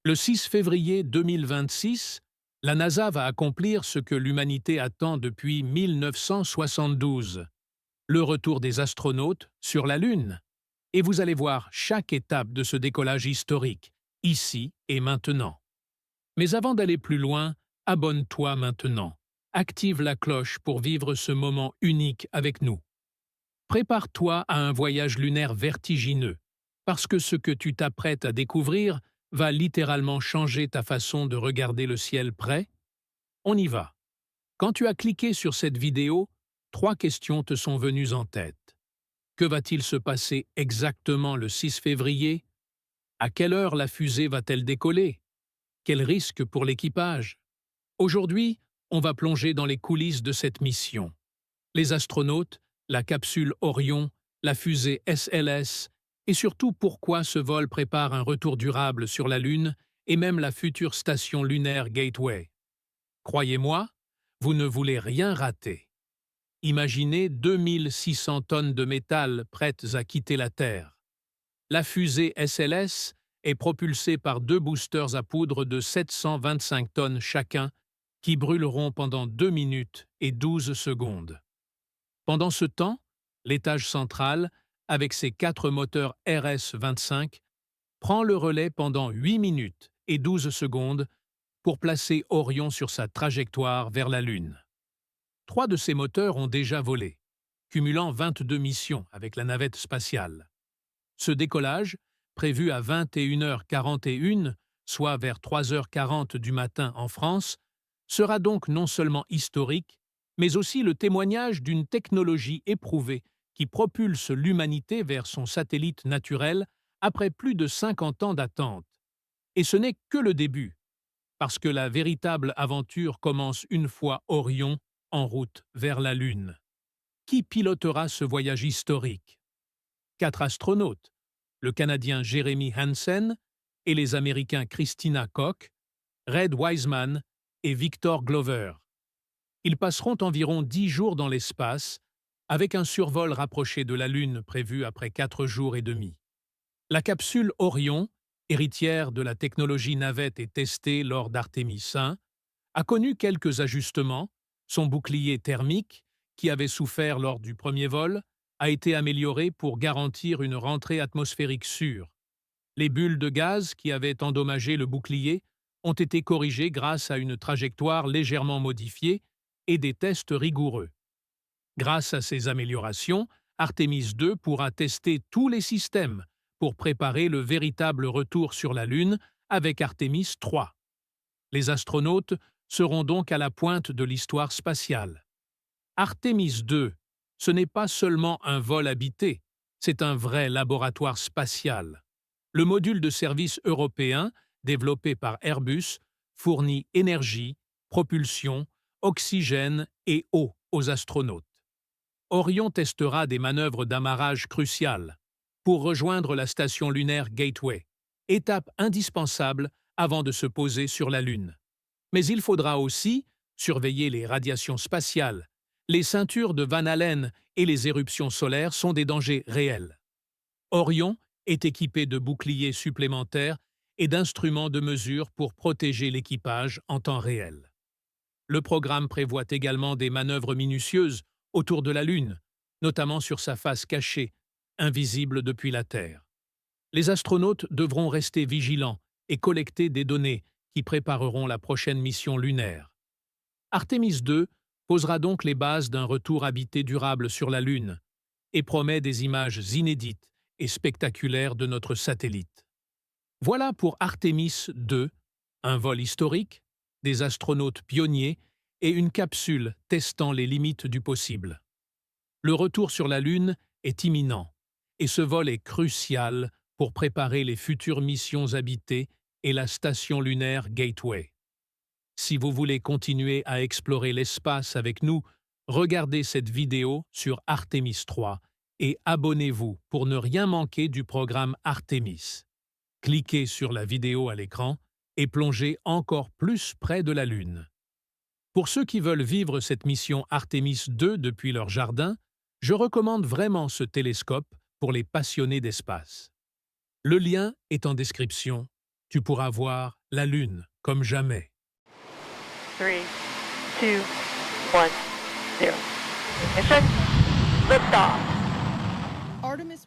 Le 6 février 2026, la NASA va accomplir ce que l'humanité attend depuis 1972, le retour des astronautes sur la Lune. Et vous allez voir chaque étape de ce décollage historique, ici et maintenant. Mais avant d'aller plus loin, abonne-toi maintenant. Active la cloche pour vivre ce moment unique avec nous. Prépare-toi à un voyage lunaire vertigineux, parce que ce que tu t'apprêtes à découvrir va littéralement changer ta façon de regarder le ciel. Prêt? On y va. Quand tu as cliqué sur cette vidéo, trois questions te sont venues en tête. Que va-t-il se passer exactement le 6 février? À quelle heure la fusée va-t-elle décoller? Quel risque pour l'équipage? Aujourd'hui, on va plonger dans les coulisses de cette mission. Les astronautes, la capsule Orion, la fusée SLS, et surtout pourquoi ce vol prépare un retour durable sur la Lune et même la future station lunaire Gateway. Croyez-moi, vous ne voulez rien rater. Imaginez 2600 tonnes de métal prêtes à quitter la Terre. La fusée SLS est propulsée par deux boosters à poudre de 725 tonnes chacun qui brûleront pendant 2 minutes et 12 secondes. Pendant ce temps, l'étage central, avec ses 4 moteurs RS-25, prend le relais pendant 8 minutes et 12 secondes pour placer Orion sur sa trajectoire vers la Lune. 3 de ces moteurs ont déjà volé, cumulant 22 missions avec la navette spatiale. Ce décollage, prévu à 21h41, soit vers 3h40 du matin en France, sera donc non seulement historique, mais aussi le témoignage d'une technologie éprouvée qui propulse l'humanité vers son satellite naturel après plus de 50 ans d'attente. Et ce n'est que le début, parce que la véritable aventure commence une fois Orion en route vers la Lune. Qui pilotera ce voyage historique? 4 astronautes, le Canadien Jeremy Hansen et les Américains Christina Koch, Red Wiseman et Victor Glover. Ils passeront environ 10 jours dans l'espace, avec un survol rapproché de la Lune prévu après 4 jours et demi. La capsule Orion, héritière de la technologie navette et testée lors d'Artemis 1, a connu quelques ajustements. Son bouclier thermique, qui avait souffert lors du premier vol, a été amélioré pour garantir une rentrée atmosphérique sûre. Les bulles de gaz qui avaient endommagé le bouclier ont été corrigées grâce à une trajectoire légèrement modifiée et des tests rigoureux. Grâce à ces améliorations, Artemis 2 pourra tester tous les systèmes pour préparer le véritable retour sur la Lune avec Artemis 3. Les astronautes seront donc à la pointe de l'histoire spatiale. Artemis 2, ce n'est pas seulement un vol habité, c'est un vrai laboratoire spatial. Le module de service européen, développé par Airbus, fournit énergie, propulsion, oxygène et eau aux astronautes. Orion testera des manœuvres d'amarrage cruciales pour rejoindre la station lunaire Gateway, étape indispensable avant de se poser sur la Lune. Mais il faudra aussi surveiller les radiations spatiales. Les ceintures de Van Allen et les éruptions solaires sont des dangers réels. Orion est équipé de boucliers supplémentaires et d'instruments de mesure pour protéger l'équipage en temps réel. Le programme prévoit également des manœuvres minutieuses autour de la Lune, notamment sur sa face cachée, invisible depuis la Terre. Les astronautes devront rester vigilants et collecter des données qui prépareront la prochaine mission lunaire. Artemis 2 posera donc les bases d'un retour habité durable sur la Lune et promet des images inédites et spectaculaires de notre satellite. Voilà pour Artemis 2, un vol historique, des astronautes pionniers et une capsule testant les limites du possible. Le retour sur la Lune est imminent, et ce vol est crucial pour préparer les futures missions habitées et la station lunaire Gateway. Si vous voulez continuer à explorer l'espace avec nous, regardez cette vidéo sur Artemis 3 et abonnez-vous pour ne rien manquer du programme Artemis. Cliquez sur la vidéo à l'écran et plongez encore plus près de la Lune. Pour ceux qui veulent vivre cette mission Artemis 2 depuis leur jardin, je recommande vraiment ce télescope pour les passionnés d'espace. Le lien est en description. Tu pourras voir la Lune comme jamais. 3, 2, 1, 0. Ignition. Liftoff. Artemis